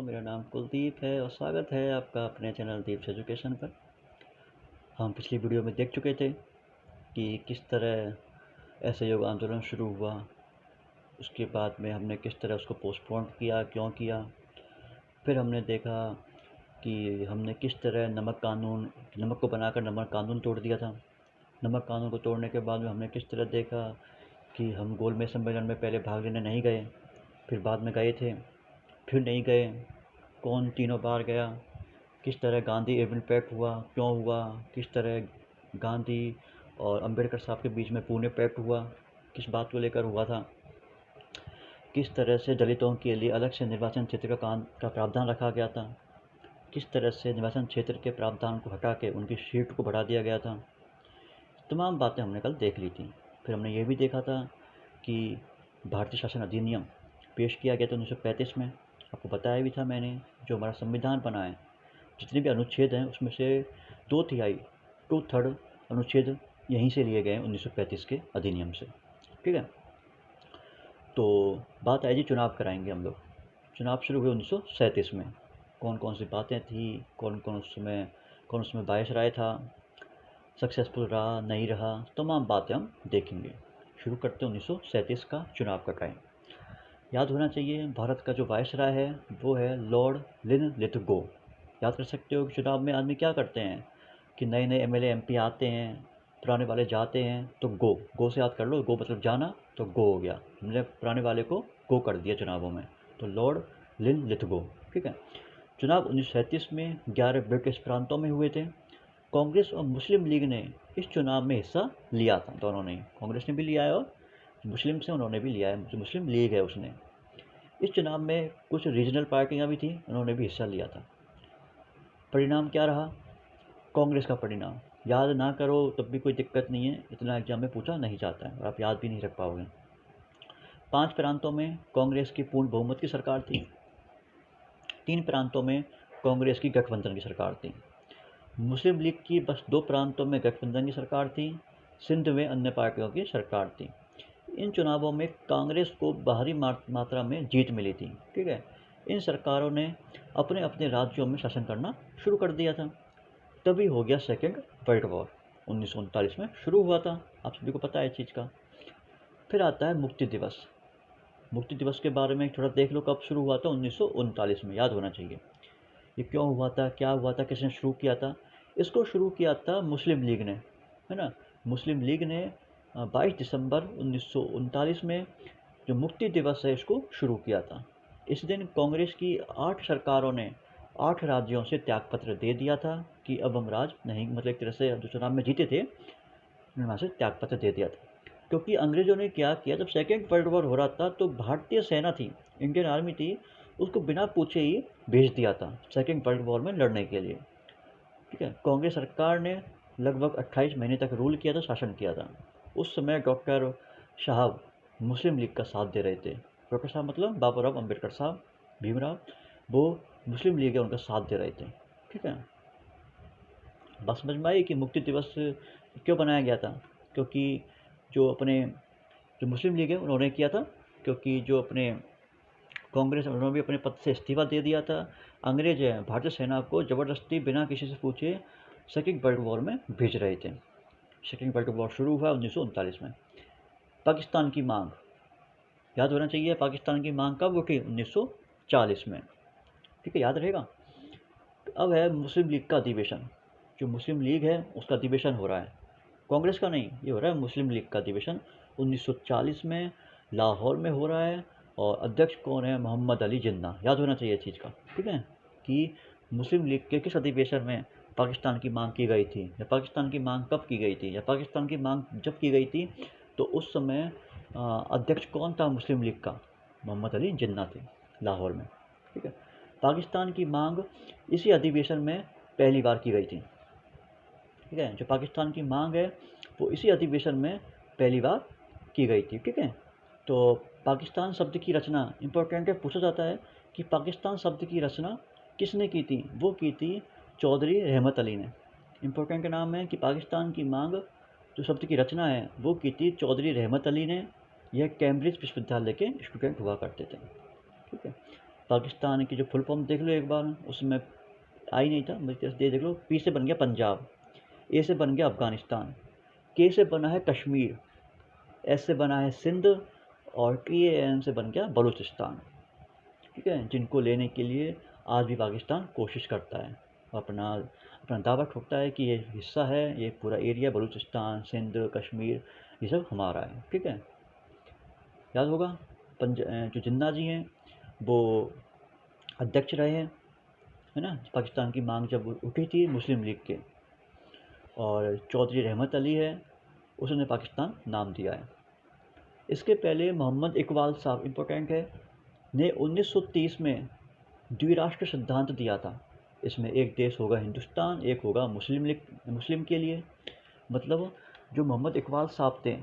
मेरा नाम कुलदीप है और स्वागत है आपका अपने चैनल दीप्स एजुकेशन पर। हम पिछली वीडियो में देख चुके थे कि किस तरह असहयोग आंदोलन शुरू हुआ, उसके बाद में हमने किस तरह उसको पोस्टपोन किया, क्यों किया। फिर हमने देखा कि हमने किस तरह नमक को बनाकर नमक कानून तोड़ दिया था। नमक कानून को तोड़ने के बाद में हमने किस तरह देखा कि हम गोलमेज सम्मेलन में पहले भाग लेने नहीं गए, फिर बाद में गए थे, फिर नहीं गए, कौन तीनों बार गया, किस तरह गांधी इम्पैक्ट हुआ, क्यों हुआ, किस तरह गांधी और अंबेडकर साहब के बीच में पुणे पैक्ट हुआ, किस बात को लेकर हुआ था, किस तरह से दलितों के लिए अलग से निर्वाचन क्षेत्र का प्रावधान रखा गया था, किस तरह से निर्वाचन क्षेत्र के प्रावधान को हटा के उनकी सीट को बढ़ा दिया गया था। तमाम बातें हमने कल देख ली थी। फिर हमने ये भी देखा था कि भारतीय शासन अधिनियम पेश किया गया था 1935 में। आपको बताया भी था मैंने, जो हमारा संविधान बना है, जितने भी अनुच्छेद हैं उसमें से 2/3 अनुच्छेद यहीं से लिए गए हैं 1935 के अधिनियम से। ठीक है, तो बात आई जी चुनाव कराएंगे हम लोग। चुनाव शुरू हुए 1937 में। कौन कौन सी बातें थी, कौन कौन उसमें बायस राय था, सक्सेसफुल रहा नहीं रहा, तमाम बातें हम देखेंगे। शुरू करते हैं 1937 का चुनाव का टाइम। याद होना चाहिए, भारत का जो वायसराय है वो है लॉर्ड लिनलिथगो। याद कर सकते हो कि चुनाव में आदमी क्या करते हैं कि नए नए एमएलए एमपी आते हैं, पुराने वाले जाते हैं, तो गो से याद कर लो। गो मतलब जाना, तो गो हो गया, हमने पुराने वाले को गो कर दिया चुनावों में, तो लॉर्ड लिनलिथगो। ठीक है, चुनाव 1937 में 11 ब्रिटिश प्रांतों में हुए थे। कांग्रेस और मुस्लिम लीग ने इस चुनाव में हिस्सा लिया था, दोनों ने, कांग्रेस ने भी लिया है और मुस्लिम से उन्होंने भी लिया है, जो मुस्लिम लीग है उसने। इस चुनाव में कुछ रीजनल पार्टियां भी थी, उन्होंने भी हिस्सा लिया था। परिणाम क्या रहा? कांग्रेस का परिणाम याद ना करो तब भी कोई दिक्कत नहीं है, इतना एग्जाम में पूछा नहीं जाता है और आप याद भी नहीं रख पाओगे। 5 प्रांतों में कांग्रेस की पूर्ण बहुमत की सरकार थी, 3 प्रांतों में कांग्रेस की गठबंधन की सरकार थी। मुस्लिम लीग की बस 2 प्रांतों में गठबंधन की सरकार थी, सिंध में अन्य पार्टियों की सरकार थी। इन चुनावों में कांग्रेस को भारी मात्रा में जीत मिली थी। ठीक है, इन सरकारों ने अपने अपने राज्यों में शासन करना शुरू कर दिया था। तभी हो गया सेकेंड वर्ल्ड वॉर, 1939 में शुरू हुआ था, आप सभी को पता है इस चीज़ का। फिर आता है मुक्ति दिवस। मुक्ति दिवस के बारे में थोड़ा देख लो, कब शुरू हुआ था? 1939 में, याद होना चाहिए। ये क्यों हुआ था, क्या हुआ था, किसने शुरू किया था? इसको शुरू किया था मुस्लिम लीग ने, है ना। मुस्लिम लीग ने 22 दिसंबर 1939 में जो मुक्ति दिवस है इसको शुरू किया था। इस दिन कांग्रेस की 8 सरकारों ने 8 राज्यों से त्यागपत्र दे दिया था कि अब हम राज नहीं, मतलब एक तरह से जो चुनाव में जीते थे उन्होंने वहाँ से त्यागपत्र दे दिया था। क्योंकि अंग्रेज़ों ने क्या किया, जब सेकेंड वर्ल्ड वॉर हो रहा था तो भारतीय सेना थी, इंडियन आर्मी थी, उसको बिना पूछे ही भेज दिया था सेकेंड वर्ल्ड वॉर में लड़ने के लिए। ठीक है, कांग्रेस सरकार ने लगभग 28 महीने तक रूल किया था, शासन किया था। उस समय डॉक्टर साहब मुस्लिम लीग का साथ दे रहे थे। डॉक्टर साहब मतलब बाबा राव अम्बेडकर साहब, भीमराव, वो मुस्लिम लीग है उनका साथ दे रहे थे। ठीक है, बात समझ में आई कि मुक्ति दिवस क्यों बनाया गया था? क्योंकि जो मुस्लिम लीग है उन्होंने किया था, क्योंकि जो अपने कांग्रेस उन्होंने भी अपने पद से इस्तीफा दे दिया था। अंग्रेज भारतीय सेना को ज़बरदस्ती बिना किसी से पूछे सेकेंड वर्ल्ड वॉर में भेज रहे थे। सेकेंड वर्ल्ड वॉर शुरू हुआ 1939 में। पाकिस्तान की मांग याद होना चाहिए, पाकिस्तान की मांग कब उठी? 1940 में। ठीक है, याद रहेगा। अब है मुस्लिम लीग का अधिवेशन। जो मुस्लिम लीग है उसका अधिवेशन हो रहा है, कांग्रेस का नहीं, ये हो रहा है मुस्लिम लीग का अधिवेशन 1940 में लाहौर में हो रहा है। और अध्यक्ष कौन है? मोहम्मद अली जिन्ना। याद होना चाहिए चीज़ का। ठीक है, कि मुस्लिम लीग के किस अधिवेशन में पाकिस्तान की मांग की गई थी, या पाकिस्तान की मांग कब की गई थी, या पाकिस्तान की मांग जब की गई थी तो उस समय अध्यक्ष कौन था मुस्लिम लीग का? मोहम्मद अली जिन्ना थे, लाहौर में। ठीक है, पाकिस्तान की मांग इसी अधिवेशन में पहली बार की गई थी। ठीक है, जो पाकिस्तान की मांग है वो इसी अधिवेशन में पहली बार की गई थी। ठीक है, तो पाकिस्तान शब्द की रचना इम्पोर्टेंट है, पूछा जाता है कि पाकिस्तान शब्द की रचना किसने की थी? वो की थी चौधरी रहमत अली ने। इम्पोर्टेंट नाम है कि पाकिस्तान की मांग जो शब्द की रचना है वो की थी चौधरी रहमत अली ने। यह कैम्ब्रिज विश्वविद्यालय के स्टूडेंट हुआ करते थे। ठीक है, पाकिस्तान की जो फुल फॉर्म देख लो एक बार, उसमें आ ही नहीं था, मुझे देख लो। पी से बन गया पंजाब, ए से बन गया अफ़गानिस्तान, के से बना है कश्मीर, एस से बना है सिंध, और TAN से बन गया बलूचिस्तान। ठीक है, जिनको लेने के लिए आज भी पाकिस्तान कोशिश करता है, अपना अपना दावा ठोकता है कि ये हिस्सा है, ये पूरा एरिया बलूचिस्तान, सिंध, कश्मीर, ये सब हमारा है। ठीक है, याद होगा जो जिन्ना जी हैं वो अध्यक्ष रहे हैं, है ना, पाकिस्तान की मांग जब उठी थी मुस्लिम लीग के, और चौधरी रहमत अली है, उसने पाकिस्तान नाम दिया है। इसके पहले मोहम्मद इकबाल साहब, इम्पोर्टेंट है, ने 1930 में द्विराष्ट्र सिद्धांत दिया था। इसमें एक देश होगा हिंदुस्तान, एक होगा मुस्लिम के लिए। मतलब जो मोहम्मद इकबाल साहब थे,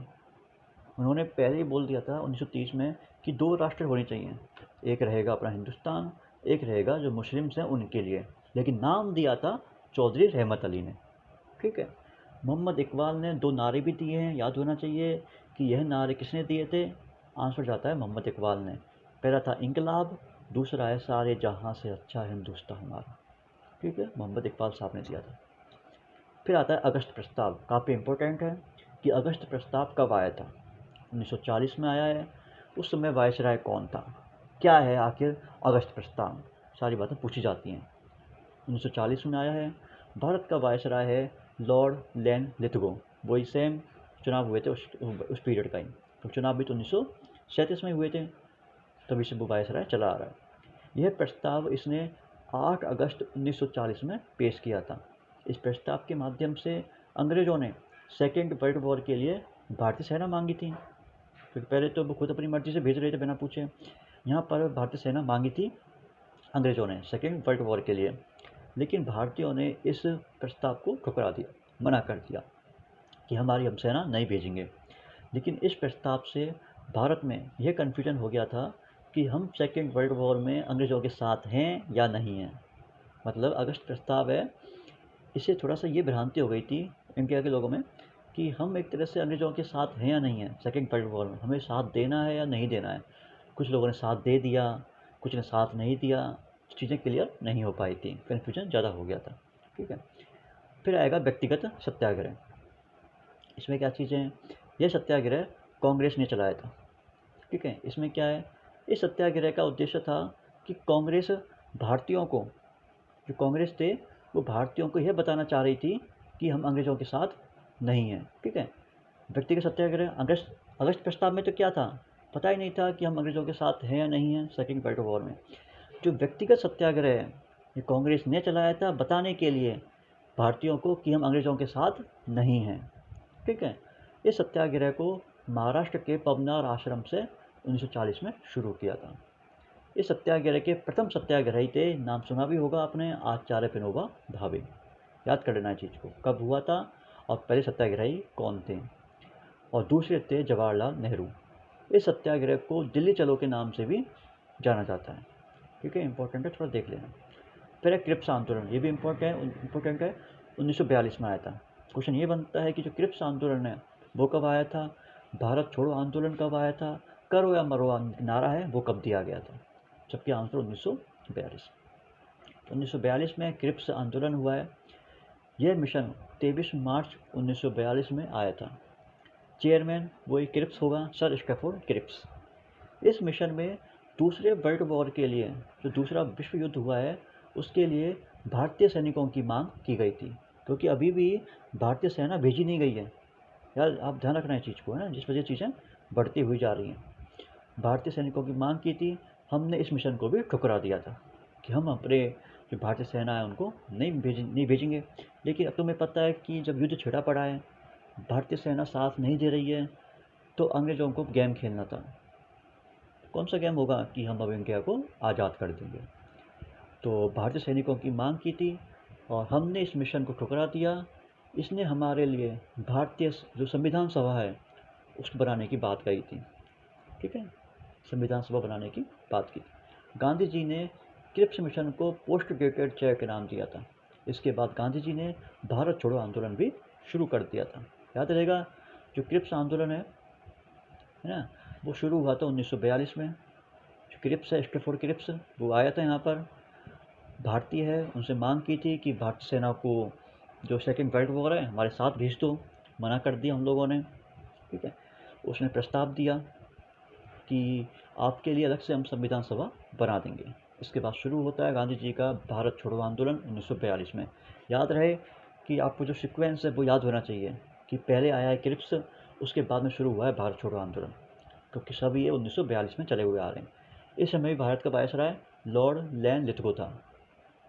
उन्होंने पहले ही बोल दिया था 1930 में कि 2 राष्ट्र होने चाहिए, एक रहेगा अपना हिंदुस्तान, एक रहेगा जो मुस्लिम्स हैं उनके लिए, लेकिन नाम दिया था चौधरी रहमत अली ने। ठीक है, मोहम्मद इकबाल ने 2 नारे भी दिए हैं, याद होना चाहिए कि यह नारे किसने दिए थे। आंसर जाता है मोहम्मद इकबाल ने। पहला था इंकलाब, दूसरा है सारे जहां से अच्छा हिंदुस्तान हमारा। ठीक है, मोहम्मद इकबाल साहब ने दिया था। फिर आता है अगस्त प्रस्ताव, काफ़ी इंपॉर्टेंट है कि अगस्त प्रस्ताव कब आया था। 1940 में आया है। उस समय वायसराय कौन था, क्या है आखिर अगस्त प्रस्ताव, सारी बातें पूछी जाती हैं। 1940 में आया है। भारत का वायसराय है लॉर्ड लेन लिथगो, वही सेम चुनाव हुए थे उस पीरियड का ही, तो चुनाव भी तो 1937 में हुए थे, तभी से वो वायसराय चला आ रहा है। यह प्रस्ताव इसने 8 अगस्त 1940 में पेश किया था। इस प्रस्ताव के माध्यम से अंग्रेज़ों ने सेकेंड वर्ल्ड वॉर के लिए भारतीय सेना मांगी थी, क्योंकि पहले तो वो खुद अपनी मर्जी से भेज रहे थे बिना पूछे। यहाँ पर भारतीय सेना मांगी थी अंग्रेज़ों ने सेकेंड वर्ल्ड वॉर के लिए, लेकिन भारतीयों ने इस प्रस्ताव को ठुकरा दिया, मना कर दिया कि हमारी हम सेना नहीं भेजेंगे। लेकिन इस प्रस्ताव से भारत में यह कन्फ्यूजन हो गया था कि हम सेकेंड वर्ल्ड वॉर में अंग्रेज़ों के साथ हैं या नहीं हैं। मतलब अगस्त प्रस्ताव है, इससे थोड़ा सा ये भ्रांति हो गई थी इंडिया के लोगों में कि हम एक तरह से अंग्रेज़ों के साथ हैं या नहीं हैं, सेकेंड वर्ल्ड वॉर में हमें साथ देना है या नहीं देना है। कुछ लोगों ने साथ दे दिया, कुछ ने साथ नहीं दिया, चीज़ें क्लियर नहीं हो पाई थी, कन्फ्यूजन ज़्यादा हो गया था। ठीक है, फिर आएगा व्यक्तिगत सत्याग्रह। इसमें क्या चीज़ें हैं, यह सत्याग्रह कांग्रेस ने चलाया था। ठीक है, इसमें क्या है, इस सत्याग्रह का उद्देश्य था कि कांग्रेस भारतीयों को, जो कांग्रेस थे वो भारतीयों को यह बताना चाह रही थी कि हम अंग्रेज़ों के साथ नहीं हैं। ठीक है, व्यक्तिगत सत्याग्रह अगस्त अगस्त प्रस्ताव में तो क्या था, पता ही नहीं था कि हम अंग्रेज़ों के साथ हैं या नहीं हैं सेकेंड वर्ल्ड वॉर में। जो व्यक्तिगत सत्याग्रह है, ये कांग्रेस ने चलाया था बताने के लिए भारतीयों को कि हम अंग्रेज़ों के साथ नहीं हैं। ठीक है, इस सत्याग्रह को महाराष्ट्र के पवनार आश्रम से 1940 में शुरू किया था। इस सत्याग्रह के प्रथम सत्याग्रही थे, नाम सुना भी होगा आपने, आचार्य विनोबा भावे। याद कर लेना है चीज़ को, कब हुआ था और पहले सत्याग्रही कौन थे। और दूसरे थे जवाहरलाल नेहरू। इस सत्याग्रह को दिल्ली चलो के नाम से भी जाना जाता है। ठीक है, इंपॉर्टेंट है, थोड़ा देख लेना। फिर है क्रिप्स आंदोलन, ये भी इम्पोर्टेंट है, 1942 में आया था। क्वेश्चन ये बनता है कि जो क्रिप्स आंदोलन है वो कब आया था, भारत छोड़ो आंदोलन कब आया था, करो या मरो नारा है वो कब दिया गया था। जबकि आंसर 1942। 1942 में क्रिप्स आंदोलन हुआ है। यह मिशन 23 मार्च 1942 में आया था। चेयरमैन वही क्रिप्स होगा, सर स्टैफोर्ड क्रिप्स। इस मिशन में दूसरे वर्ल्ड वॉर के लिए, जो दूसरा विश्व युद्ध हुआ है उसके लिए भारतीय सैनिकों की मांग की गई थी, क्योंकि अभी भी भारतीय सेना भेजी नहीं गई है। यार आप ध्यान रखना है चीज़ को, है ना, जिस वजह चीज़ें बढ़ती हुई जा रही हैं। भारतीय सैनिकों की मांग की थी, हमने इस मिशन को भी ठुकरा दिया था कि हम अपने जो भारतीय सेना है उनको नहीं भेजेंगे। लेकिन अब तुम्हें पता है कि जब युद्ध छिड़ा पड़ा है, भारतीय सेना साथ नहीं दे रही है, तो अंग्रेज़ों को गेम खेलना था। कौन सा गेम होगा कि हम अब इंडिया को आज़ाद कर देंगे। तो भारतीय सैनिकों की मांग की थी और हमने इस मिशन को ठुकरा दिया। इसने हमारे लिए भारतीय जो संविधान सभा है उसको बनाने की बात कही थी। ठीक है, संविधान सभा बनाने की बात की। गांधी जी ने क्रिप्स मिशन को पोस्ट डेटेड चेयर के नाम दिया था। इसके बाद गांधी जी ने भारत छोड़ो आंदोलन भी शुरू कर दिया था। याद रहेगा, जो क्रिप्स आंदोलन है ना, वो शुरू हुआ था 1942 में। क्रिप्स है, स्टेफोर्ड क्रिप्स, वो आया था यहाँ पर, भारतीय है, उनसे मांग की थी कि भारतीय सेना को जो सेकेंड वर्ल्ड वॉर है हमारे साथ भेज दो। मना कर दिया हम लोगों ने, ठीक है। उसने प्रस्ताव दिया कि आपके लिए अलग से हम संविधान सभा बना देंगे। इसके बाद शुरू होता है गांधी जी का भारत छोड़ो आंदोलन 1942 में। याद रहे कि आपको जो सीक्वेंस है वो याद होना चाहिए कि पहले आया है क्रिप्स, उसके बाद में शुरू हुआ है भारत छोड़ो आंदोलन, क्योंकि सभी ये 1942 में चले हुए आ रहे हैं। इस समय भारत का वायसराय लॉर्ड लैन लिथगो था।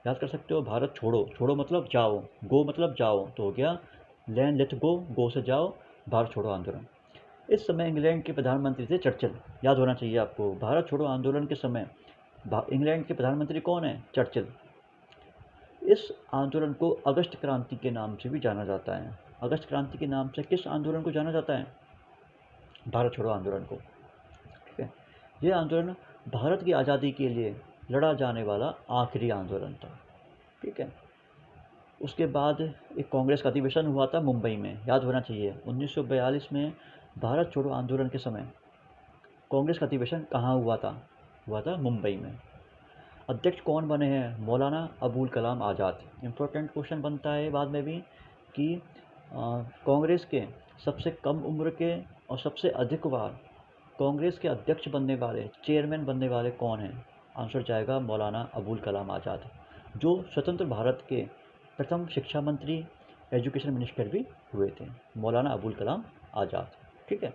याद कर सकते हो, भारत छोड़ो, छोड़ो मतलब जाओ, गो मतलब जाओ, तो हो गया लैन लेट गो, गो से जाओ, भारत छोड़ो आंदोलन। इस समय इंग्लैंड के प्रधानमंत्री थे चर्चिल। याद होना चाहिए आपको, भारत छोड़ो आंदोलन के समय इंग्लैंड के प्रधानमंत्री कौन है? चर्चिल। इस आंदोलन को अगस्त क्रांति के नाम से भी जाना जाता है। अगस्त क्रांति के नाम से किस आंदोलन को जाना जाता है? भारत छोड़ो आंदोलन को, ठीक है। यह आंदोलन भारत की आज़ादी के लिए लड़ा जाने वाला आखिरी आंदोलन था, ठीक है। उसके बाद एक कांग्रेस का अधिवेशन हुआ था मुंबई में। याद होना चाहिए 1942 में भारत छोड़ो आंदोलन के समय कांग्रेस का अधिवेशन कहाँ हुआ था? हुआ था मुंबई में। अध्यक्ष कौन बने हैं? मौलाना अबुल कलाम आज़ाद। इम्पोर्टेंट क्वेश्चन बनता है बाद में भी कि कांग्रेस के सबसे कम उम्र के और सबसे अधिक बार कांग्रेस के अध्यक्ष बनने वाले, चेयरमैन बनने वाले कौन हैं? आंसर जाएगा मौलाना अबुल कलाम आज़ाद, जो स्वतंत्र भारत के प्रथम शिक्षा मंत्री, एजुकेशन मिनिस्टर भी हुए थे, मौलाना अबुल कलाम आज़ाद, ठीक है।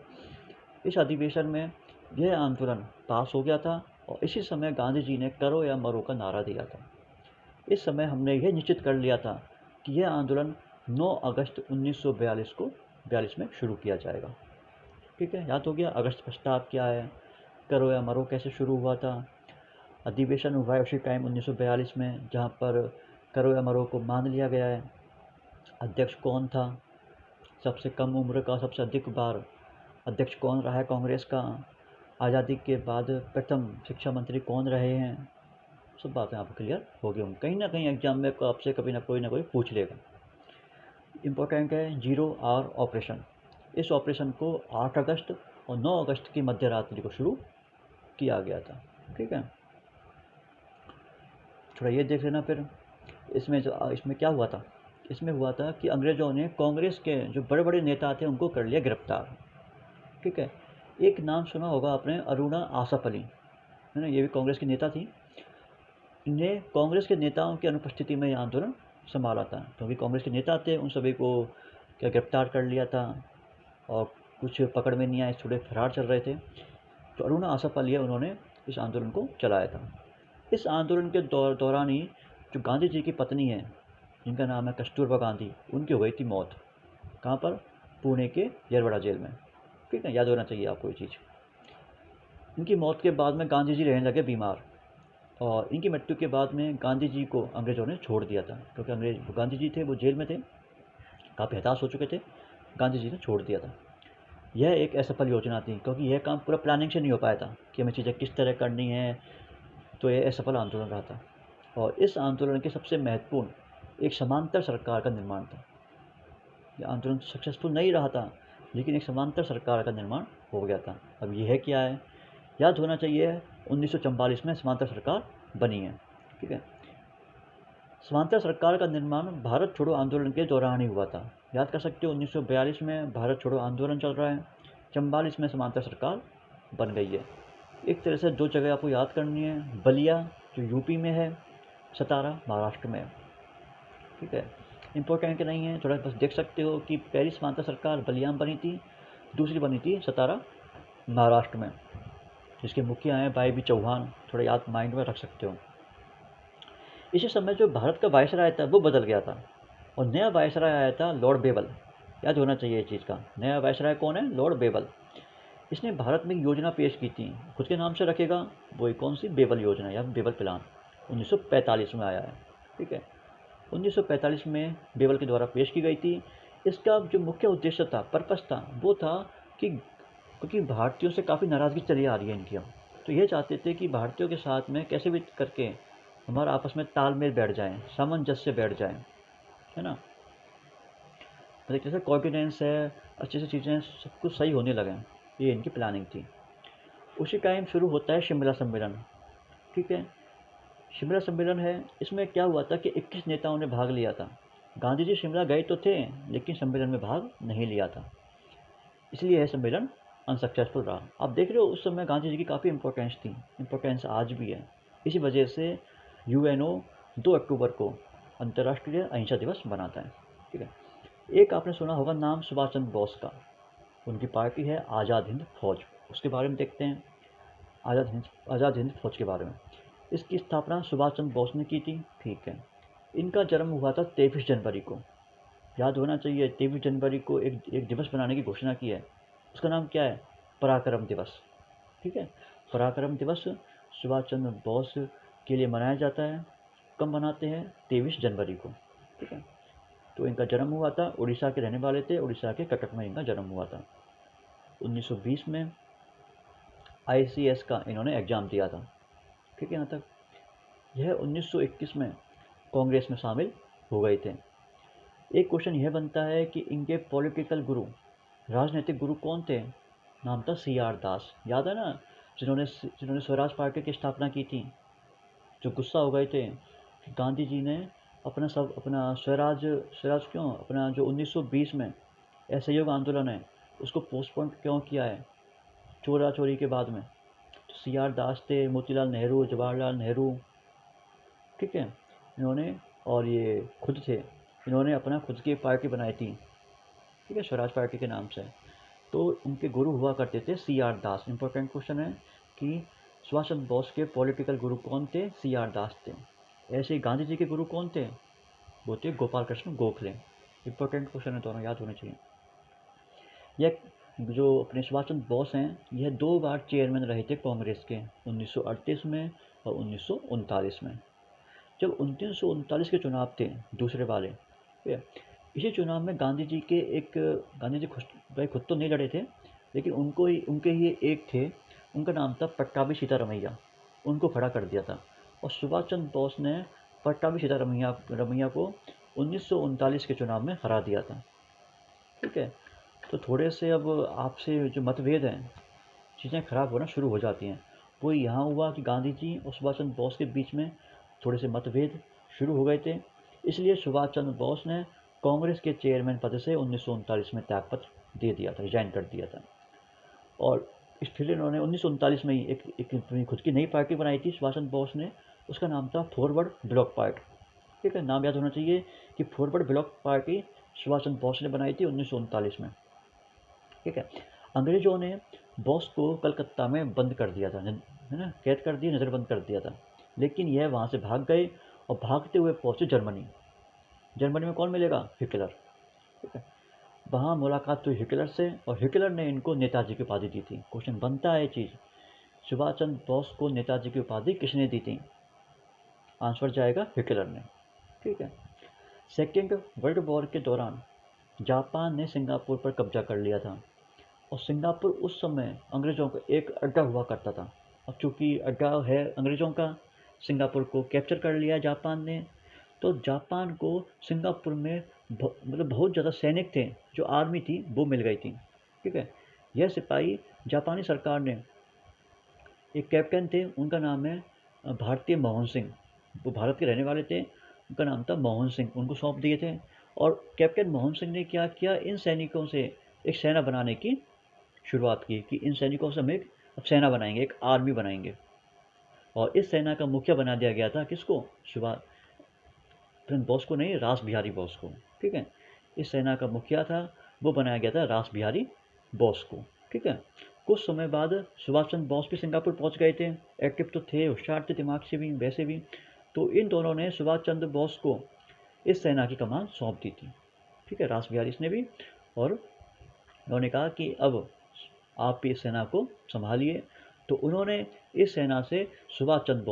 इस अधिवेशन में यह आंदोलन पास हो गया था और इसी समय गांधी जी ने करो या मरो का नारा दिया था। इस समय हमने यह निश्चित कर लिया था कि यह आंदोलन 9 अगस्त 1942 में शुरू किया जाएगा, ठीक है। याद हो गया अगस्त प्रस्ताव क्या है, करो या मरो कैसे शुरू हुआ था। अधिवेशन हुआ है उसी टाइम 1942 में, जहाँ पर करो या मरो को मान लिया गया है। अध्यक्ष कौन था? सबसे कम उम्र का सबसे अधिक बार अध्यक्ष कौन रहा है कांग्रेस का? आज़ादी के बाद प्रथम शिक्षा मंत्री कौन रहे हैं? सब बातें आपको क्लियर हो गई होंगी। कहीं ना कहीं एग्जाम में आपसे कभी ना कोई पूछ लेगा। इम्पोर्टेंट है 0 आवर ऑपरेशन। इस ऑपरेशन को 8 अगस्त और 9 अगस्त की मध्य रात्रि को शुरू किया गया था, ठीक है। थोड़ा ये देख लेना फिर। इसमें क्या हुआ था? इसमें हुआ था कि अंग्रेज़ों ने कांग्रेस के जो बड़े बड़े नेता थे उनको कर लिया गिरफ्तार, ठीक है। एक नाम सुना होगा आपने, अरुणा आसफ अली, है ना, ये भी कांग्रेस की नेता थी। इन्हें कांग्रेस के नेताओं की अनुपस्थिति में यह आंदोलन संभाला था, क्योंकि कांग्रेस के नेता थे, उन सभी को क्या गिरफ्तार कर लिया था और कुछ पकड़ में नहीं आए, थोड़े फरार चल रहे थे। तो अरुणा आसफ अली उन्होंने इस आंदोलन को चलाया था। इस आंदोलन के दौरान ही जो गांधी जी की पत्नी है, जिनका नाम है कस्तूरबा गांधी, उनकी हो गई थी मौत। कहाँ पर? पुणे के येरवड़ा जेल में, ठीक है। याद होना चाहिए आपको ये चीज़। इनकी मौत के बाद में गांधी जी रहने लगे बीमार, और इनकी मृत्यु के बाद में गांधी जी को अंग्रेज़ों ने छोड़ दिया था, क्योंकि गांधी जी थे वो जेल में थे, काफ़ी हताश हो चुके थे, गांधी जी ने छोड़ दिया था। यह एक असफल योजना थी, क्योंकि यह काम पूरा प्लानिंग से नहीं हो पाया था कि हमें चीज़ें किस तरह करनी है, तो यह असफल आंदोलन रहा था। और इस आंदोलन के सबसे महत्वपूर्ण एक समांतर सरकार का निर्माण था। यह आंदोलन सक्सेसफुल नहीं रहा था, लेकिन एक समांतर सरकार का निर्माण हो गया था। अब यह क्या है? याद होना चाहिए 1944 में समांतर सरकार बनी है, ठीक है। समांतर सरकार का निर्माण भारत छोड़ो आंदोलन के दौरान ही हुआ था। याद कर सकते हो 1942 में भारत छोड़ो आंदोलन चल रहा है, 44 में समांतर सरकार बन गई है। एक तरह से 2 जगह आपको याद करनी है, बलिया जो यूपी में है, सतारा महाराष्ट्र में है, ठीक है। इंपॉर्टेंट नहीं है, थोड़ा बस देख सकते हो कि पहली समांतर सरकार बलिया में बनी थी, दूसरी बनी थी सतारा महाराष्ट्र में, जिसके मुखिया हैं भाई बी चौहान। थोड़ा याद माइंड में रख सकते हो। इसी समय जो भारत का वायसराय था वो बदल गया था और नया वायसराय आया था लॉर्ड बेबल। याद होना चाहिए इस चीज़ का। नया वायसराय कौन है? Lord Wavell. इसने भारत में एक योजना पेश की थी, खुद के नाम से रखेगा, वो कौन सी? बेबल योजना या बेबल प्लान। 1945 में आया है, ठीक है। 1945 में बेबल के द्वारा पेश की गई थी। इसका जो मुख्य उद्देश्य था, पर्पस था, वो था कि क्योंकि भारतीयों से काफ़ी नाराज़गी चली आ रही है इनकी, तो ये चाहते थे कि भारतीयों के साथ में कैसे भी करके हमारा आपस में तालमेल बैठ जाए, सामंजस्य बैठ जाए, है ना। मतलब जैसे कॉन्फिडेंस है, अच्छी सी चीज़ें सब कुछ सही होने लगे, ये इनकी प्लानिंग थी। उसी टाइम शुरू होता है शिमला सम्मेलन। ठीक है, शिमला सम्मेलन है, इसमें क्या हुआ था कि 21 नेताओं ने भाग लिया था। गांधी जी शिमला गए तो थे, लेकिन सम्मेलन में भाग नहीं लिया था, इसलिए यह सम्मेलन अनसक्सेसफुल रहा। आप देख रहे हो उस समय गांधी जी की काफ़ी इंपॉर्टेंस थी, इंपॉर्टेंस आज भी है। इसी वजह से यूएनओ 2 अक्टूबर को अंतर्राष्ट्रीय अहिंसा दिवस मनाता है। ठीक है, एक आपने सुना होगा नाम सुभाष चंद्र बोस का, उनकी पार्टी है आज़ाद हिंद फौज, उसके बारे में देखते हैं। आज़ाद हिंद फौज के बारे में, इसकी स्थापना सुभाष चंद्र बोस ने की थी। ठीक है, इनका जन्म हुआ था 23 जनवरी को, याद होना चाहिए। 23 जनवरी को एक दिवस बनाने की घोषणा की है, उसका नाम क्या है? पराक्रम दिवस। ठीक है, पराक्रम दिवस सुभाष चंद्र बोस के लिए मनाया जाता है। कब मनाते हैं? 23 जनवरी को। ठीक है, तो इनका जन्म हुआ था, उड़ीसा के रहने वाले थे, उड़ीसा के कटक में इनका जन्म हुआ था। 1920 में ICS का इन्होंने एग्ज़ाम दिया था। ठीक है, यहाँ तक। यह 1921 में कांग्रेस में शामिल हो गए थे। एक क्वेश्चन यह बनता है कि इनके पॉलिटिकल गुरु, राजनीतिक गुरु कौन थे? नाम था CR दास, याद है ना, जिन्होंने स्वराज पार्टी की स्थापना की थी, जो गुस्सा हो गए थे कि गांधी जी ने अपना स्वराज स्वराज क्यों, अपना जो 1920 में असहयोग आंदोलन है उसको पोस्टपोन क्यों किया है चोरा चोरी के बाद में। तो CR दास थे, मोतीलाल नेहरू, जवाहरलाल नेहरू। ठीक है, इन्होंने, और ये खुद थे, इन्होंने अपना खुद की पार्टी बनाई थी। ठीक है, स्वराज पार्टी के नाम से। तो उनके गुरु हुआ करते थे CR दास। इंपॉर्टेंट क्वेश्चन है कि सुभाष चंद्र बोस के पॉलिटिकल गुरु कौन थे? CR दास थे। ऐसे ही गांधी जी के गुरु कौन थे? वो थे गोपाल कृष्ण गोखले। इंपॉर्टेंट क्वेश्चन है, दोनों याद होने चाहिए। यह जो अपने सुभाष चंद्र बोस हैं, यह 2 बार चेयरमैन रहे थे कांग्रेस के, 1938 में और 1939 में। जब 1939 के चुनाव थे, दूसरे वाले, इसी चुनाव में गांधी जी भाई खुद तो नहीं लड़े थे, लेकिन उनके ही एक थे, उनका नाम था पट्टाभी सीतारमैया, उनको खड़ा कर दिया था। और सुभाष चंद्र बोस ने पट्टाभी सीतारमैया को 1939 के चुनाव में हरा दिया था। ठीक है, तो थोड़े से अब आपसे जो मतभेद हैं, चीज़ें खराब होना शुरू हो जाती हैं। वो यहाँ हुआ कि गांधी जी और सुभाष चंद्र बोस के बीच में थोड़े से मतभेद शुरू हो गए थे, इसलिए सुभाष चंद्र बोस ने कांग्रेस के चेयरमैन पद से 1939 में त्यागपत्र दे दिया था, रिजाइन कर दिया था। और फिर इन्होंने 1939 में ही एक अपनी खुद की नई पार्टी बनाई थी सुभाष चंद्र बोस ने, उसका नाम था फॉरवर्ड ब्लॉक पार्टी। ठीक है, नाम याद होना चाहिए कि forward block party Subhash Chandra Bose ने बनाई थी 1939 में। ठीक है, अंग्रेजों ने बोस को कलकत्ता में बंद कर दिया था, है ना, कैद कर दिया, नज़रबंद कर दिया था। लेकिन यह वहाँ से भाग गए और भागते हुए पहुँचे जर्मनी। जर्मनी में कौन मिलेगा? हिटलर। ठीक है, वहाँ मुलाकात हुई हिटलर से, और हिटलर ने इनको नेताजी की उपाधि दी थी। क्वेश्चन बनता है चीज़, सुभाष चंद्र बोस को नेताजी की उपाधि किसने दी थी? आंसर जाएगा हिटलर ने। ठीक है, सेकेंड वर्ल्ड वॉर के दौरान जापान ने सिंगापुर पर कब्जा कर लिया था, और सिंगापुर उस समय अंग्रेज़ों का एक अड्डा हुआ करता था। अब चूँकि अड्डा है अंग्रेज़ों का, सिंगापुर को कैप्चर कर लिया जापान ने, तो जापान को सिंगापुर में मतलब बहुत ज़्यादा सैनिक थे, जो आर्मी थी वो मिल गई थी। ठीक है, यह सिपाही जापानी सरकार ने, एक कैप्टन थे, उनका नाम है भारतीय मोहन सिंह, वो भारत के रहने वाले थे, उनका नाम था मोहन सिंह, उनको सौंप दिए थे। और कैप्टन मोहन सिंह ने क्या किया, इन सैनिकों से एक सेना बनाने की शुरुआत की कि इन सैनिकों से हम एक अब सेना बनाएंगे, एक आर्मी बनाएंगे। और इस सेना का मुखिया बना दिया गया था किसको? सुभाष चंद्र बोस को नहीं, रास बिहारी बोस को। ठीक है, इस सेना का मुखिया था, वो बनाया गया था रास बिहारी बोस को। ठीक है, कुछ समय बाद सुभाष चंद्र बोस भी सिंगापुर पहुंच गए थे, एक्टिव तो थे, होशियार थे दिमाग से भी, वैसे भी। तो इन दोनों ने सुभाष चंद्र बोस को इस सेना की कमान सौंप दी थी। ठीक है, रास बिहारी ने भी, और उन्होंने कहा कि अब आप इस सेना को संभालिए। तो उन्होंने इस सेना से सुभाष चंद्र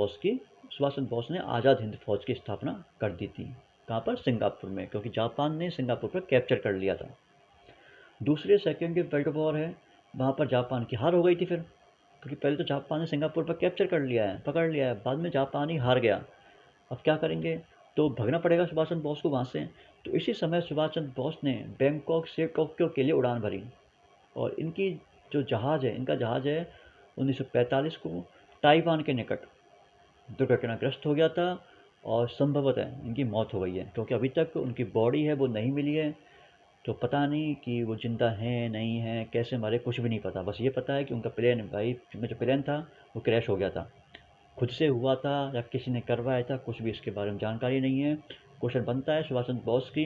बोस ने आज़ाद हिंद फौज की स्थापना कर दी थी। कहाँ पर? सिंगापुर में, क्योंकि जापान ने सिंगापुर पर कैप्चर कर लिया था। दूसरे सेकेंड वर्ल्ड वॉर है, वहाँ पर जापान की हार हो गई थी फिर, क्योंकि पहले तो जापान ने सिंगापुर पर कैप्चर कर लिया है, पकड़ लिया है, बाद में जापान ही हार गया। अब क्या करेंगे? तो भगना पड़ेगा सुभाष चंद्र बोस को वहाँ से। तो इसी समय सुभाष चंद्र बोस ने बैंकॉक से टोक्यो के लिए उड़ान भरी, और इनका जहाज़ है 1945 को ताइवान के निकट दुर्घटनाग्रस्त हो गया था और संभवतः इनकी मौत हो गई है, क्योंकि अभी तक उनकी बॉडी है वो नहीं मिली है। तो पता नहीं कि वो ज़िंदा हैं नहीं हैं, कैसे मरे, कुछ भी नहीं पता। बस ये पता है कि उनका प्लेन, भाई उनका जो प्लेन था वो क्रैश हो गया था। खुद से हुआ था या किसी ने करवाया था, कुछ भी इसके बारे में जानकारी नहीं है। क्वेश्चन बनता है सुभाष चंद्र बोस की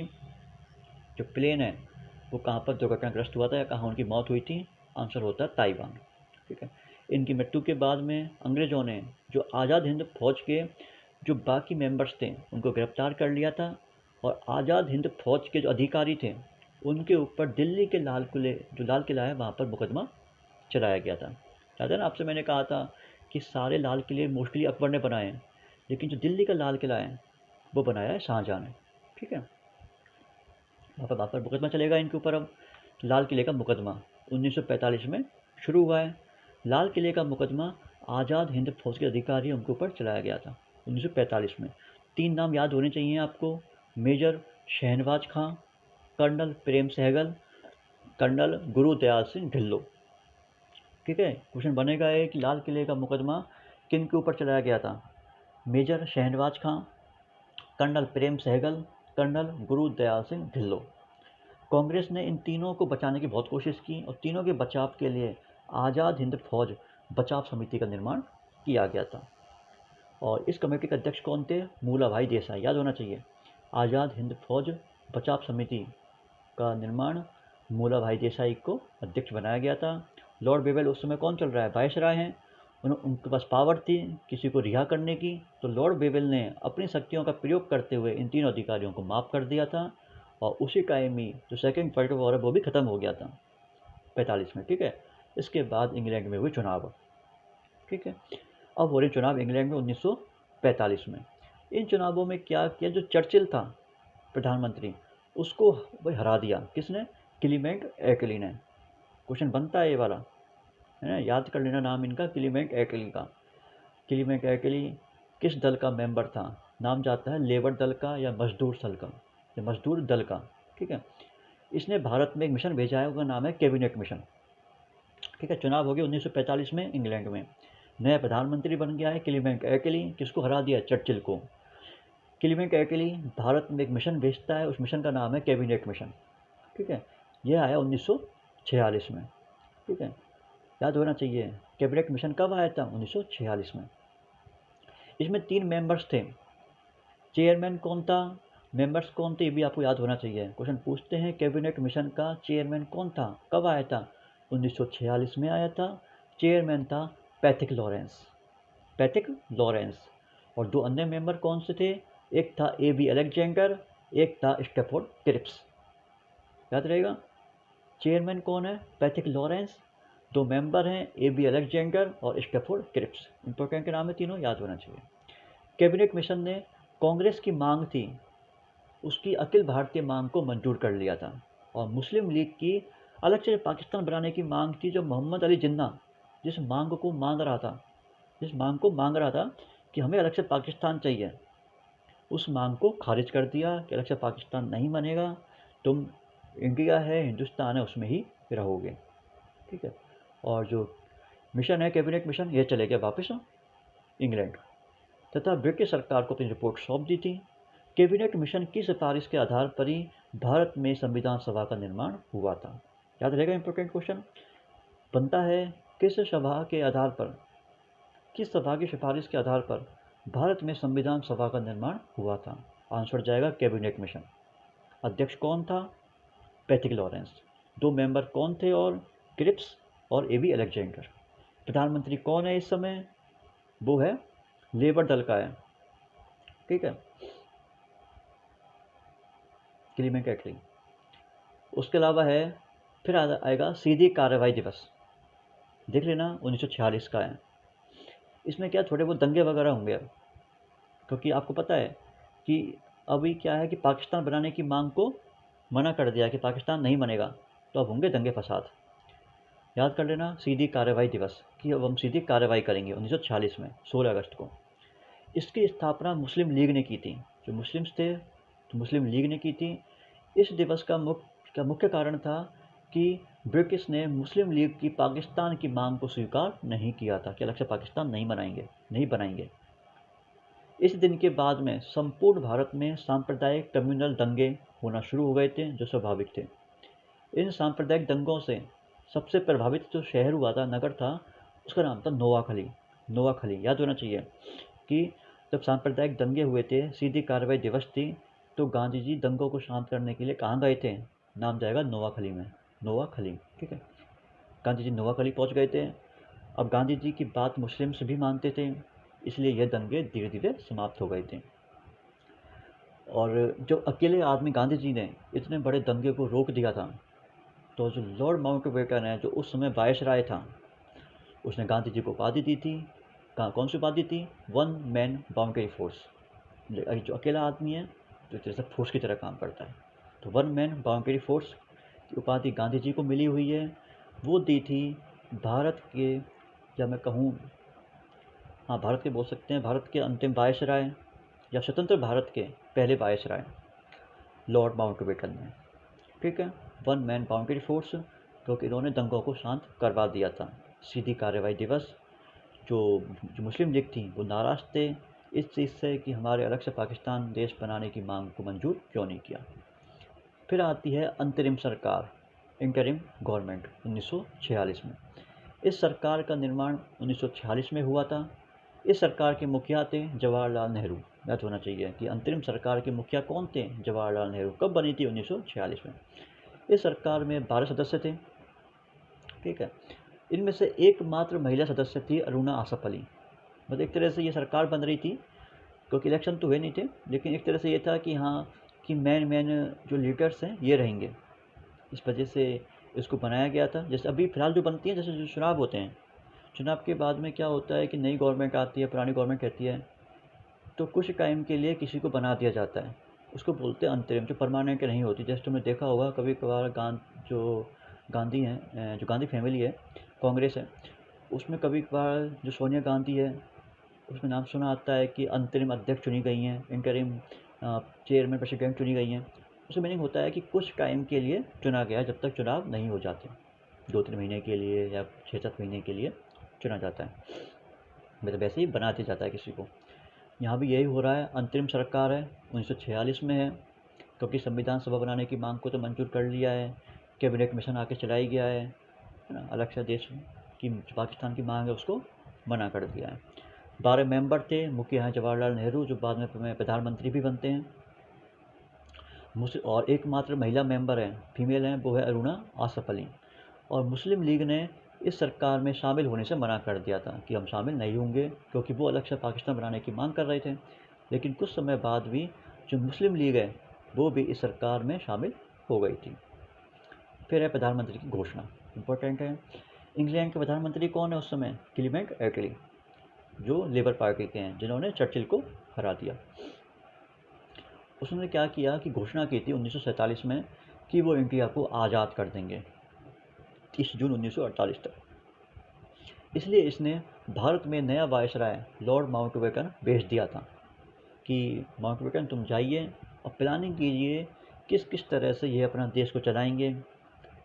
जो प्लेन है वो कहाँ पर दुर्घटनाग्रस्त हुआ था या कहाँ उनकी मौत हुई थी? आंसर होता है ताइवान। ठीक है। इनकी मृत्यु के बाद में अंग्रेज़ों ने जो आज़ाद हिंद फौज के जो बाकी मेंबर्स थे उनको गिरफ्तार कर लिया था, और आज़ाद हिंद फौज के जो अधिकारी थे उनके ऊपर दिल्ली के लाल किले, जो लाल किला है वहाँ पर मुकदमा चलाया गया था। याद है ना, आपसे मैंने कहा था कि सारे लाल किले मोस्टली अकबर ने बनाए हैं, लेकिन जो दिल्ली का लाल किला है वो बनाया है शाहजहाँ ने। ठीक है। वहाँ पर मुकदमा चलेगा इनके ऊपर। अब लाल किले का मुकदमा 1945 में शुरू हुआ है। लाल किले का मुकदमा आज़ाद हिंद फौज के अधिकारी उनके ऊपर चलाया गया था 1945 में। 3 नाम याद होने चाहिए आपको: मेजर शहनवाज खां, कर्नल प्रेम सहगल, कर्नल गुरुदयाल सिंह ढिल्लो। ठीक है। क्वेश्चन बनेगा है कि लाल किले का मुकदमा किन के ऊपर चलाया गया था? मेजर शहनवाज खां, कर्नल प्रेम सहगल, कर्नल गुरुदयाल सिंह ढिल्लो। कांग्रेस ने इन तीनों को बचाने की बहुत कोशिश की और तीनों के बचाव के लिए आज़ाद हिंद फौज बचाव समिति का निर्माण किया गया था। और इस कमेटी के अध्यक्ष कौन थे? मूलाभाई देसाई। याद होना चाहिए। आज़ाद हिंद फौज बचाव समिति का निर्माण मूलाभाई देसाई को अध्यक्ष बनाया गया था। लॉर्ड बेवेल उस समय कौन चल रहा है? वायसराय हैं। उनके पास पावर थी किसी को रिहा करने की, तो लॉर्ड बेवेल ने अपनी शक्तियों का प्रयोग करते हुए इन तीनों अधिकारियों को माफ़ कर दिया था, और उसी टाइम ही जो सेकेंड वर्ल्ड वॉर है वो भी ख़त्म हो गया था 45 में। ठीक है। इसके बाद इंग्लैंड में हुए चुनाव। ठीक है। अब हो रहे चुनाव इंग्लैंड में 1945 में। इन चुनावों में क्या किया, जो चर्चिल था प्रधानमंत्री, उसको वही हरा दिया। किसने? क्लीमेंट एटली ने। क्वेश्चन बनता है ये वाला, है ना, याद कर लेना नाम इनका, क्लीमेंट एटली का। क्लीमेंट एटली किस दल का मेंबर था? नाम जाता है लेबर दल का या मजदूर दल का, या मजदूर दल का। ठीक है। इसने भारत में एक मिशन भेजा है, उसका नाम है कैबिनेट मिशन। ठीक है। चुनाव हो गया 1945 में इंग्लैंड में। नया प्रधानमंत्री बन गया है क्लीमेंट एटली। किसको हरा दिया? चर्चिल को। क्लीमेंट एटली भारत में एक मिशन भेजता है, उस मिशन का नाम है कैबिनेट मिशन। ठीक है। यह आया 1946 में। ठीक है। याद होना चाहिए कैबिनेट मिशन कब आया था? 1946 में। इसमें 3 मेंबर्स थे। चेयरमैन कौन था, मेंबर्स कौन थे, ये भी आपको याद होना चाहिए। क्वेश्चन पूछते हैं कैबिनेट मिशन का चेयरमैन कौन था, कब आया था? 1946 में आया था। चेयरमैन था पैथिक लॉरेंस। Pethick Lawrence. और 2 अन्य मेंबर कौन से थे? एक था A.B. अलेक्जेंडर, एक था स्टैफोर्ड क्रिप्स। याद रहेगा। चेयरमैन कौन है? Pethick Lawrence. 2 मेंबर हैं A.B. अलेक्जेंडर और स्टैफोर्ड क्रिप्स। इंपॉर्टेंट के नाम है तीनों, याद होना चाहिए। कैबिनेट मिशन ने कांग्रेस की मांग थी, उसकी अखिल भारतीय मांग को मंजूर कर लिया था, और मुस्लिम लीग की अलग से पाकिस्तान बनाने की मांग थी, जो मोहम्मद अली जिन्ना जिस मांग को मांग रहा था, कि हमें अलग से पाकिस्तान चाहिए, उस मांग को खारिज कर दिया कि अलग से पाकिस्तान नहीं बनेगा, तुम इंडिया है, हिंदुस्तान है, उसमें ही रहोगे। ठीक है। और जो मिशन है कैबिनेट मिशन, ये चले गया वापस इंग्लैंड, तथा ब्रिटिश सरकार को अपनी रिपोर्ट सौंप दी थी। कैबिनेट मिशन की सिफारिश के आधार पर ही भारत में संविधान सभा का निर्माण हुआ था। याद रहेगा। इंपॉर्टेंट क्वेश्चन बनता है किस सभा के आधार पर, किस सभा की सिफारिश के आधार पर भारत में संविधान सभा का निर्माण हुआ था? आंसर जाएगा कैबिनेट मिशन। अध्यक्ष कौन था? Pethick Lawrence. 2 मेंबर कौन थे? और क्रिप्स और A.B. अलेक्जेंडर। प्रधानमंत्री कौन है इस समय? वो है लेबर दल का है। ठीक है। क्लीमेंट एटली। उसके अलावा है, फिर आएगा सीधी कार्रवाई दिवस। देख लेना 1946 का है। इसमें क्या थोड़े बहुत दंगे वगैरह होंगे, क्योंकि आपको पता है कि अभी क्या है कि पाकिस्तान बनाने की मांग को मना कर दिया कि पाकिस्तान नहीं बनेगा, तो अब होंगे दंगे फसाद। याद कर लेना सीधी कार्रवाई दिवस कि अब हम सीधी कार्रवाई करेंगे 1946 में 16 अगस्त को। इसकी स्थापना मुस्लिम लीग ने की थी। जो मुस्लिम्स थे तो मुस्लिम लीग ने की थी। इस दिवस का मुख्य कारण था कि ब्रिटिश ने मुस्लिम लीग की पाकिस्तान की मांग को स्वीकार नहीं किया था कि अलग से पाकिस्तान नहीं बनाएंगे। इस दिन के बाद में संपूर्ण भारत में सांप्रदायिक कम्युनल दंगे होना शुरू हो गए थे, जो स्वाभाविक थे। इन सांप्रदायिक दंगों से सबसे प्रभावित जो शहर हुआ था, नगर था, उसका नाम था नोआखली। नोआखली याद होना चाहिए कि जब सांप्रदायिक दंगे हुए थे, सीधी कार्रवाई दिवस थी, तो गांधी जी दंगों को शांत करने के लिए कहाँ गए थे? नाम जाएगा नोआखली में, नोआखली, ठीक है। गांधी जी नोआखली पहुंच गए थे। अब गांधी जी की बात मुस्लिम्स भी मानते थे, इसलिए यह दंगे धीरे धीरे समाप्त हो गए थे। और जो अकेले आदमी गांधी जी ने इतने बड़े दंगे को रोक दिया था, तो जो लॉर्ड माउंटबेटन है, जो उस समय वायसराय था, उसने गांधी जी को उपाधि दी थी। कौन सी उपाधि थी? One man boundary force. जो अकेला आदमी है, जो एक तरह से फोर्स की तरह काम करता है, तो वन मैन बाउंड्री फोर्स की उपाधि गांधी जी को मिली हुई है। वो दी थी भारत के, या मैं कहूँ, हाँ, भारत के बोल सकते हैं, भारत के अंतिम वायसराय या स्वतंत्र भारत के पहले वायसराय लॉर्ड माउंटबेटन ने, ठीक है। वन मैन बाउंड्री फोर्स, क्योंकि इन्होंने दंगों को शांत करवा दिया था। सीधी कार्रवाई दिवस, जो मुस्लिम लीग थी वो नाराज़ थे इस चीज़ से कि हमारे अलग से पाकिस्तान देश बनाने की मांग को मंजूर क्यों नहीं किया। फिर आती है अंतरिम सरकार, इंटरिम गवर्नमेंट 1946 में। इस सरकार का निर्माण 1946 में हुआ था। इस सरकार के मुखिया थे जवाहरलाल नेहरू। याद होना चाहिए कि अंतरिम सरकार के मुखिया कौन थे? जवाहरलाल नेहरू। कब बनी थी? 1946 में। इस सरकार में 12 सदस्य थे, ठीक है। इनमें से एकमात्र महिला सदस्य थी अरुणा आसफ अली। मतलब एक तरह से ये सरकार बन रही थी, क्योंकि इलेक्शन तो हुए नहीं थे, लेकिन एक तरह से ये था कि हाँ, कि मेन जो लीडर्स हैं ये रहेंगे। इस वजह से इसको बनाया गया था। जैसे अभी फ़िलहाल जो बनती हैं, जैसे जो चुनाव होते हैं, चुनाव के बाद में क्या होता है कि नई गवर्नमेंट आती है, पुरानी गवर्नमेंट रहती है, तो कुछ टाइम के लिए किसी को बना दिया जाता है। उसको बोलते हैं अंतरिम, जो परमानेंट नहीं होती। जैसे तुमने देखा होगा कभी कभार जो गांधी हैं, जो गांधी फैमिली है, कांग्रेस है, उसमें कभी कभार जो सोनिया गांधी है, उसमें नाम सुना आता है कि अंतरिम अध्यक्ष चुनी गई हैं, इंटरिम चेयरमैन प्रेसिडेंट चुनी गई हैं। उसका मीनिंग होता है कि कुछ टाइम के लिए चुना गया, जब तक चुनाव नहीं हो जाते, 2-3 महीने के लिए या 6-7 महीने के लिए चुना जाता है, मतलब वैसे ही बना दिया जाता है किसी को। यहाँ भी यही हो रहा है। अंतरिम सरकार है, 1946 में है, क्योंकि संविधान सभा बनाने की मांग को तो मंजूर कर लिया है, कैबिनेट मिशन आके चलाई गया है ना, अलग से देश की पाकिस्तान की मांग है उसको मना कर दिया है। 12 मेंबर थे, मुखिया हैं जवाहरलाल नेहरू, जो बाद में प्रधानमंत्री भी बनते हैं। और एकमात्र महिला मेंबर हैं, फीमेल हैं, वो है अरुणा आसफ अली। और मुस्लिम लीग ने इस सरकार में शामिल होने से मना कर दिया था कि हम शामिल नहीं होंगे, क्योंकि वो अलग से पाकिस्तान बनाने की मांग कर रहे थे। लेकिन कुछ समय बाद भी जो मुस्लिम लीग है वो भी इस सरकार में शामिल हो गई थी। फिर है प्रधानमंत्री की घोषणा, इंपॉर्टेंट है। इंग्लैंड के प्रधानमंत्री कौन है उस समय? क्लीमेंट एटली, जो लेबर पार्टी के हैं, जिन्होंने चर्चिल को हरा दिया। उसने क्या किया कि घोषणा की थी 1947 में कि वो इंडिया को आज़ाद कर देंगे 30 जून 1948 तक। इसलिए इसने भारत में नया वायसराय लॉर्ड माउंटबेटन भेज दिया था कि माउंटबेटन तुम जाइए और प्लानिंग कीजिए किस किस तरह से ये अपना देश को चलाएंगे,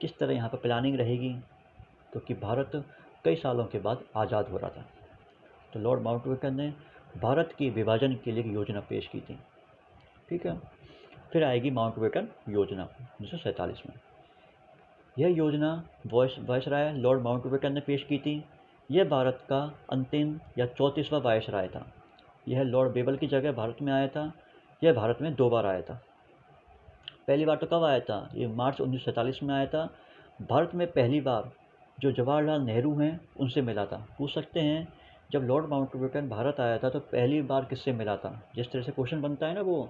किस तरह यहाँ पर प्लानिंग रहेगी, क्योंकि भारत कई सालों के बाद आज़ाद हो रहा था। तो लॉर्ड माउंटबेटन ने भारत के विभाजन के लिए एक योजना पेश की थी, ठीक है। फिर आएगी माउंटबेटन योजना 1947 में। यह योजना वायसराय लॉर्ड माउंटबेटन ने पेश की थी। यह भारत का अंतिम या 34वां वायसराय था। यह लॉर्ड बेबल की जगह भारत में आया था। यह भारत में 2 बार आया था। पहली बार तो कब आया था? ये मार्च 1947 में आया था। भारत में पहली बार जो जवाहरलाल नेहरू हैं उनसे मिला था। पूछ सकते हैं जब लॉर्ड माउंटबेटन भारत आया था तो पहली बार किससे मिला था? जिस तरह से क्वेश्चन बनता है ना वो,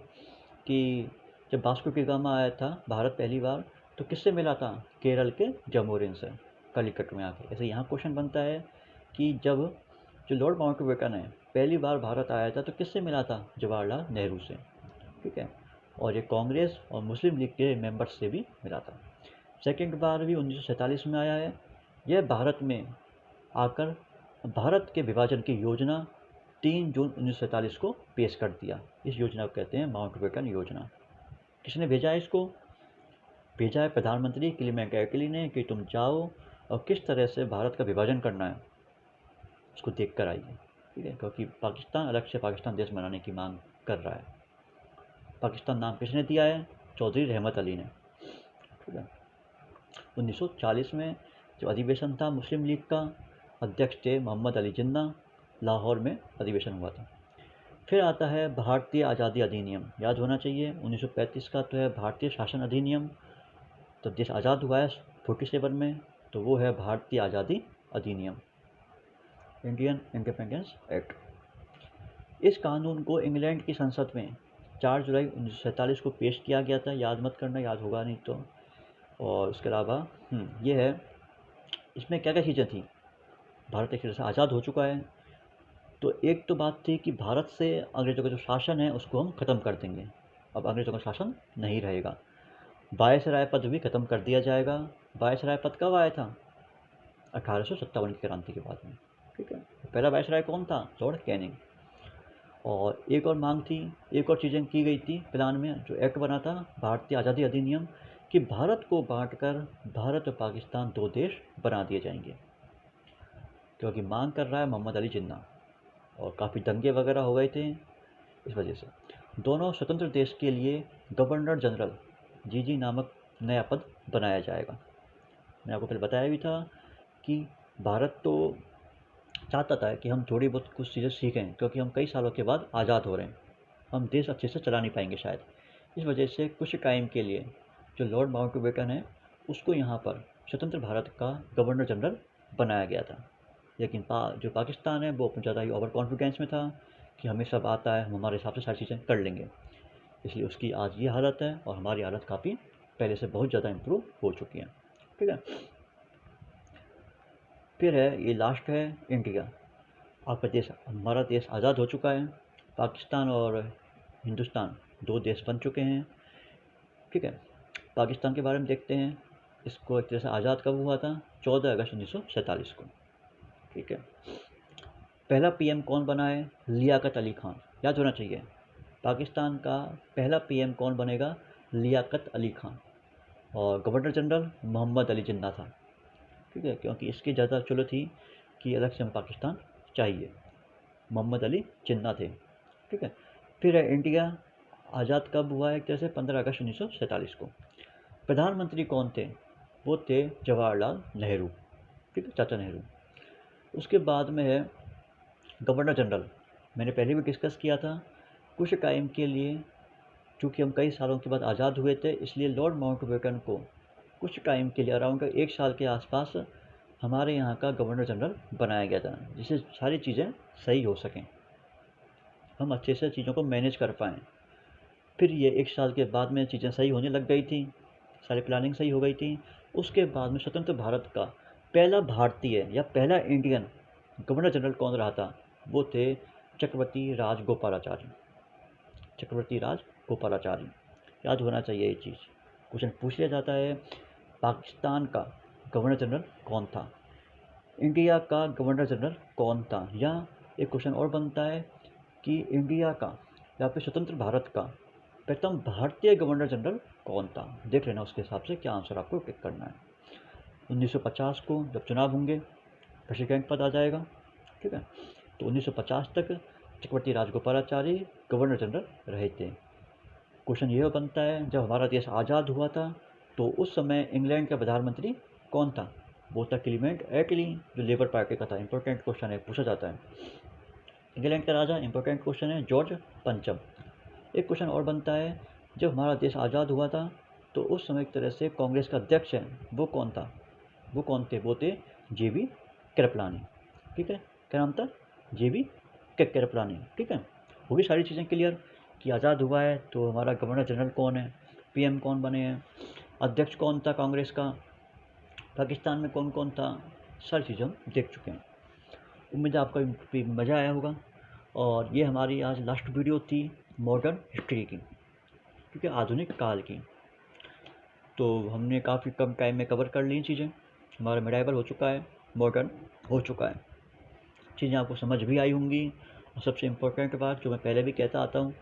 कि जब वास्को डी गामा आया था भारत पहली बार तो किससे मिला था? केरल के जमोरिन से, कलिकट में आके। ऐसे यहाँ क्वेश्चन बनता है कि जब जो लॉर्ड माउंटबेटन है पहली बार भारत आया था तो किससे मिला था? जवाहरलाल नेहरू से, ठीक है। और ये कांग्रेस और मुस्लिम लीग के मेंबर्स से भी मिला था। सेकेंड बार भी 1947 में आया है। यह भारत में आकर भारत के विभाजन की योजना 3 जून 1947 को पेश कर दिया। इस योजना को कहते हैं माउंटबेटन योजना। किसने भेजा है इसको? भेजा है प्रधानमंत्री क्लीमेंट एटली ने कि तुम जाओ और किस तरह से भारत का विभाजन करना है उसको देख कर आइए, ठीक है, क्योंकि पाकिस्तान अलग से पाकिस्तान देश बनाने की मांग कर रहा है। पाकिस्तान नाम किसने दिया है? चौधरी रहमत अली ने, ठीक है। 1940 में जो अधिवेशन था मुस्लिम लीग का, अध्यक्ष थे मोहम्मद अली जिन्ना, लाहौर में अधिवेशन हुआ था। फिर आता है भारतीय आज़ादी अधिनियम, याद होना चाहिए 1935 का तो है भारतीय शासन अधिनियम, तो देश आज़ाद हुआ है 47 में, तो वो है भारतीय आज़ादी अधिनियम, इंडियन इंडिपेंडेंस एक्ट। इस कानून को इंग्लैंड की संसद में 4 जुलाई 1947 को पेश किया गया था, याद मत करना, याद होगा नहीं तो। और उसके अलावा ये है, इसमें क्या क्या चीज़ें थी। भारत एक तरह से आज़ाद हो चुका है, तो एक तो बात थी कि भारत से अंग्रेज़ों का जो शासन है उसको हम ख़त्म कर देंगे, अब अंग्रेज़ों का शासन नहीं रहेगा। वायसराय पद भी ख़त्म कर दिया जाएगा। वायसराय पद कब आया था? 1857 की क्रांति के बाद में, ठीक है। पहला वायसराय कौन था? Lord Canning. और एक और मांग थी, एक और चीज़ें की गई थी प्लान में, जो एक्ट बना था भारतीय आज़ादी अधिनियम, कि भारत को बांटकर भारत और पाकिस्तान 2 देश बना दिए जाएंगे, क्योंकि मांग कर रहा है मोहम्मद अली जिन्ना, और काफ़ी दंगे वगैरह हो गए थे इस वजह से। दोनों स्वतंत्र देश के लिए गवर्नर जनरल जी नामक नया पद बनाया जाएगा। मैंने आपको पहले बताया भी था कि भारत तो चाहता था कि हम थोड़ी बहुत कुछ चीज़ें सीखें, क्योंकि हम कई सालों के बाद आज़ाद हो रहे हैं, हम देश अच्छे से चला नहीं पाएंगे शायद, इस वजह से कुछ टाइम के लिए जो लॉर्ड माउंटबेटन है उसको यहाँ पर स्वतंत्र भारत का गवर्नर जनरल बनाया गया था। लेकिन जो पाकिस्तान है वो ज़्यादा ही ओवर कॉन्फिडेंस में था कि हमें सब आता है, हम हमारे हिसाब से सारी चीज़ें कर लेंगे, इसलिए उसकी आज ये हालत है, और हमारी हालत काफ़ी पहले से बहुत ज़्यादा इम्प्रूव हो चुकी है, ठीक है। फिर है ये लास्ट है इंडिया। आपका देश, हमारा देश आज़ाद हो चुका है, पाकिस्तान और हिंदुस्तान 2 देश बन चुके हैं, ठीक है। पाकिस्तान के बारे में देखते हैं, इसको एक तरह से आज़ाद कब हुआ था? 14 अगस्त 1947 को, ठीक है। पहला पीएम कौन बना है? लियाकत अली खान, याद होना चाहिए। पाकिस्तान का पहला पीएम कौन बनेगा? लियाकत अली खान। और गवर्नर जनरल मोहम्मद अली जिन्ना था, ठीक है, क्योंकि इसकी ज़्यादा चलो थी कि अलग से हमें पाकिस्तान चाहिए, मोहम्मद अली जिन्ना थे, ठीक है। फिर है इंडिया, आज़ाद कब हुआ है? एक तरह से 15 अगस्त 1947 को। प्रधानमंत्री कौन थे? वो थे जवाहरलाल नेहरू, ठीक है, चाचा नेहरू। उसके बाद में है गवर्नर जनरल, मैंने पहले भी डिस्कस किया था। कुछ टाइम के लिए, चूँकि हम कई सालों के बाद आज़ाद हुए थे, इसलिए लॉर्ड माउंटबेटन को कुछ टाइम के लिए अराउंड 1 साल के आसपास हमारे यहाँ का गवर्नर जनरल बनाया गया था, जिससे सारी चीज़ें सही हो सकें, हम अच्छे से चीज़ों को मैनेज कर पाएँ। फिर ये 1 साल के बाद में चीज़ें सही होने लग गई थी, सारी प्लानिंग सही हो गई थी। उसके बाद में स्वतंत्र भारत का पहला भारतीय या पहला इंडियन गवर्नर जनरल कौन रहा था? वो थे चक्रवर्ती राजगोपालाचारी, चक्रवर्ती राजगोपालाचारी, याद होना चाहिए ये चीज़। क्वेश्चन पूछ लिया जाता है, पाकिस्तान का गवर्नर जनरल कौन था? इंडिया का गवर्नर जनरल कौन था? या एक क्वेश्चन और बनता है कि इंडिया का या फिर स्वतंत्र भारत का प्रथम भारतीय गवर्नर जनरल कौन था? देख लेना उसके हिसाब से क्या आंसर आपको टिक करना है। 1950 को जब चुनाव होंगे, प्रेसिडेंट पद आ जाएगा, ठीक है। तो 1950 तक चक्रवर्ती राजगोपालाचारी गवर्नर जनरल रहे थे। क्वेश्चन ये बनता है, जब हमारा देश आज़ाद हुआ था तो उस समय इंग्लैंड का प्रधानमंत्री कौन था? वो था क्लीमेंट एटली, जो लेबर पार्टी का था। इंपॉर्टेंट क्वेश्चन है, पूछा जाता है। इंग्लैंड का राजा, इंपॉर्टेंट क्वेश्चन है, जॉर्ज पंचम। एक क्वेश्चन और बनता है, जब हमारा देश आज़ाद हुआ था तो उस समय एक तरह से कांग्रेस का अध्यक्ष है, वो कौन था? वो कौन थे? वो थे JB कृपलानी, ठीक है। क्या नाम था? JB कृपलानी, ठीक है। वो भी सारी चीज़ें क्लियर कि आज़ाद हुआ है तो हमारा गवर्नर जनरल कौन है, PM कौन बने हैं, अध्यक्ष कौन था कांग्रेस का, पाकिस्तान में कौन कौन था, सारी चीज़ें हम देख चुके हैं। उम्मीद है आपका भी मज़ा आया होगा। और ये हमारी आज लास्ट वीडियो थी मॉडर्न हिस्ट्री की, ठीक है, आधुनिक काल की। तो हमने काफ़ी कम टाइम में कवर कर ली चीज़ें, हमारा मेडाइवल हो चुका है, मॉडर्न हो चुका है, चीज़ें आपको समझ भी आई होंगी। और सबसे इम्पोर्टेंट बात जो मैं पहले भी कहता आता हूँ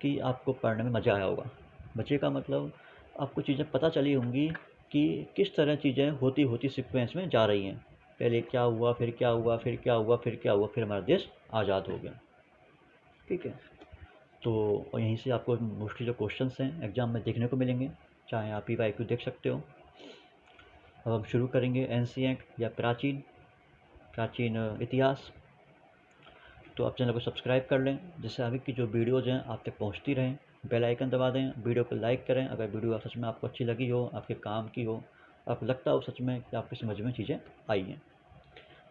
कि आपको पढ़ने में मज़ा आया होगा। मज़े का मतलब आपको चीज़ें पता चली होंगी कि किस तरह चीज़ें होती होती सीक्वेंस में जा रही हैं। पहले क्या हुआ, फिर क्या हुआ, फिर क्या हुआ, फिर क्या हुआ, फिर हमारा देश आज़ाद हो गया। ठीक है, तो यहीं से आपको मोस्टली जो क्वेश्चंस हैं एग्ज़ाम में देखने को मिलेंगे, चाहे आप PYQ देख सकते हो। अब हम शुरू करेंगे एंशिएंट या प्राचीन इतिहास। तो आप चैनल को सब्सक्राइब कर लें, जिससे आगे की जो वीडियोज़ हैं आप तक पहुंचती रहें। बेल आइकन दबा दें, वीडियो को लाइक करें अगर वीडियो सच में आपको अच्छी लगी हो, आपके काम की हो, आपको लगता हो सच में कि आपकी समझ में चीज़ें आई हैं।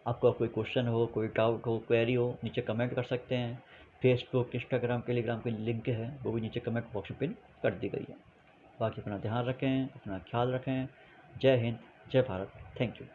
आपका कोई क्वेश्चन हो, कोई डाउट हो, क्वेरी हो, नीचे कमेंट कर सकते हैं। फेसबुक, इंस्टाग्राम, टेलीग्राम के लिंक है वो भी नीचे कमेंट बॉक्स में पिन कर दी गई है। बाकी अपना ध्यान रखें, अपना ख्याल रखें। जय हिंद, जय भारत, थैंक यू।